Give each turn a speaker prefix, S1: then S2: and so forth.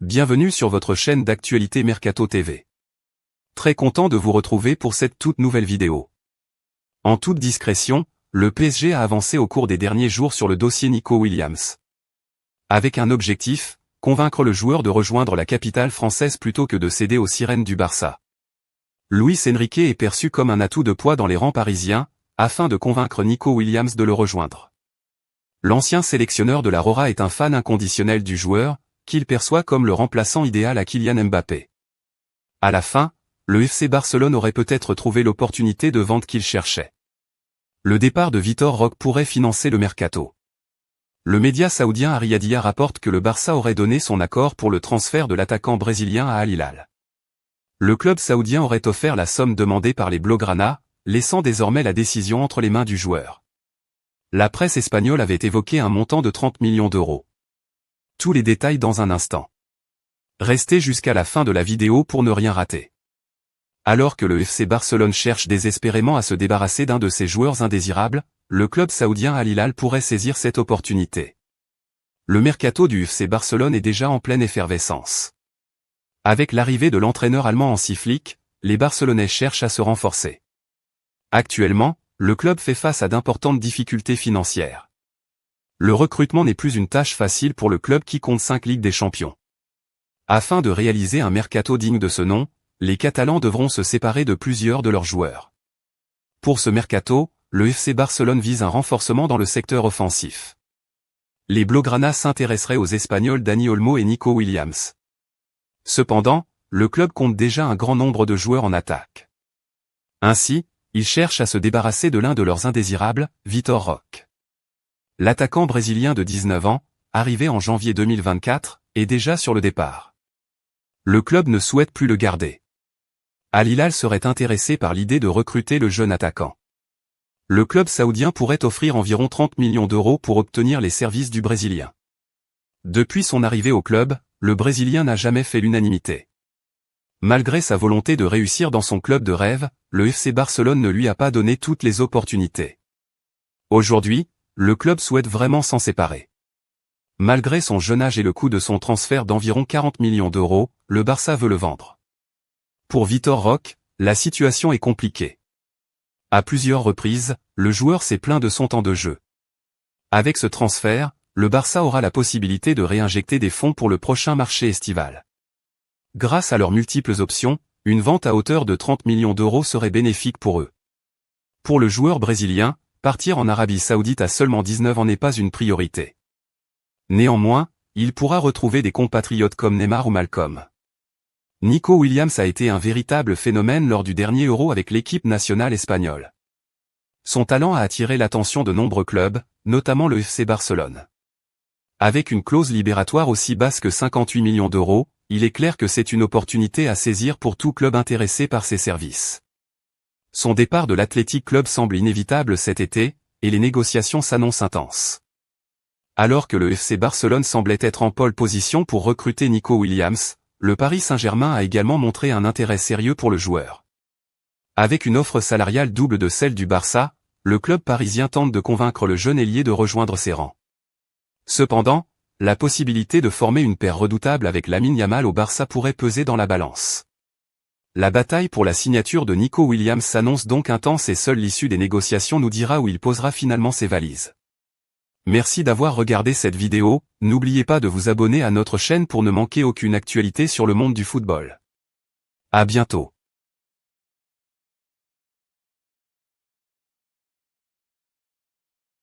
S1: Bienvenue sur votre chaîne d'actualité Mercato TV. Très content de vous retrouver pour cette toute nouvelle vidéo. En toute discrétion, le PSG a avancé au cours des derniers jours sur le dossier Nico Williams. Avec un objectif, convaincre le joueur de rejoindre la capitale française plutôt que de céder aux sirènes du Barça. Luis Enrique est perçu comme un atout de poids dans les rangs parisiens, afin de convaincre Nico Williams de le rejoindre. L'ancien sélectionneur de la Rora est un fan inconditionnel du joueur, qu'il perçoit comme le remplaçant idéal à Kylian Mbappé. À la fin, le FC Barcelone aurait peut-être trouvé l'opportunité de vente qu'il cherchait. Le départ de Vitor Roque pourrait financer le mercato. Le média saoudien Ariadia rapporte que le Barça aurait donné son accord pour le transfert de l'attaquant brésilien à Al Hilal. Le club saoudien aurait offert la somme demandée par les Blaugrana, laissant désormais la décision entre les mains du joueur. La presse espagnole avait évoqué un montant de 30 millions d'euros. Tous les détails dans un instant. Restez jusqu'à la fin de la vidéo pour ne rien rater. Alors que le FC Barcelone cherche désespérément à se débarrasser d'un de ses joueurs indésirables, le club saoudien Al Hilal pourrait saisir cette opportunité. Le mercato du FC Barcelone est déjà en pleine effervescence. Avec l'arrivée de l'entraîneur allemand Hansi Flick, les Barcelonais cherchent à se renforcer. Actuellement, le club fait face à d'importantes difficultés financières. Le recrutement n'est plus une tâche facile pour le club qui compte 5 Ligues des Champions. Afin de réaliser un mercato digne de ce nom, les Catalans devront se séparer de plusieurs de leurs joueurs. Pour ce mercato, le FC Barcelone vise un renforcement dans le secteur offensif. Les Blaugrana s'intéresseraient aux Espagnols Dani Olmo et Nico Williams. Cependant, le club compte déjà un grand nombre de joueurs en attaque. Ainsi, ils cherchent à se débarrasser de l'un de leurs indésirables, Vitor Roque. L'attaquant brésilien de 19 ans, arrivé en janvier 2024, est déjà sur le départ. Le club ne souhaite plus le garder. Al Hilal serait intéressé par l'idée de recruter le jeune attaquant. Le club saoudien pourrait offrir environ 30 millions d'euros pour obtenir les services du Brésilien. Depuis son arrivée au club, le Brésilien n'a jamais fait l'unanimité. Malgré sa volonté de réussir dans son club de rêve, le FC Barcelone ne lui a pas donné toutes les opportunités. Aujourd'hui, le club souhaite vraiment s'en séparer. Malgré son jeune âge et le coût de son transfert d'environ 40 millions d'euros, le Barça veut le vendre. Pour Vitor Roque, la situation est compliquée. À plusieurs reprises, le joueur s'est plaint de son temps de jeu. Avec ce transfert, le Barça aura la possibilité de réinjecter des fonds pour le prochain marché estival. Grâce à leurs multiples options, une vente à hauteur de 30 millions d'euros serait bénéfique pour eux. Pour le joueur brésilien, partir en Arabie Saoudite à seulement 19 ans n'est pas une priorité. Néanmoins, il pourra retrouver des compatriotes comme Neymar ou Malcolm. Nico Williams a été un véritable phénomène lors du dernier Euro avec l'équipe nationale espagnole. Son talent a attiré l'attention de nombreux clubs, notamment le FC Barcelone. Avec une clause libératoire aussi basse que 58 millions d'euros, il est clair que c'est une opportunité à saisir pour tout club intéressé par ses services. Son départ de l'Athletic Club semble inévitable cet été, et les négociations s'annoncent intenses. Alors que le FC Barcelone semblait être en pole position pour recruter Nico Williams, le Paris Saint-Germain a également montré un intérêt sérieux pour le joueur. Avec une offre salariale double de celle du Barça, le club parisien tente de convaincre le jeune ailier de rejoindre ses rangs. Cependant, la possibilité de former une paire redoutable avec Lamine Yamal au Barça pourrait peser dans la balance. La bataille pour la signature de Nico Williams s'annonce donc intense et seule l'issue des négociations nous dira où il posera finalement ses valises. Merci d'avoir regardé cette vidéo, n'oubliez pas de vous abonner à notre chaîne pour ne manquer aucune actualité sur le monde du football. À bientôt.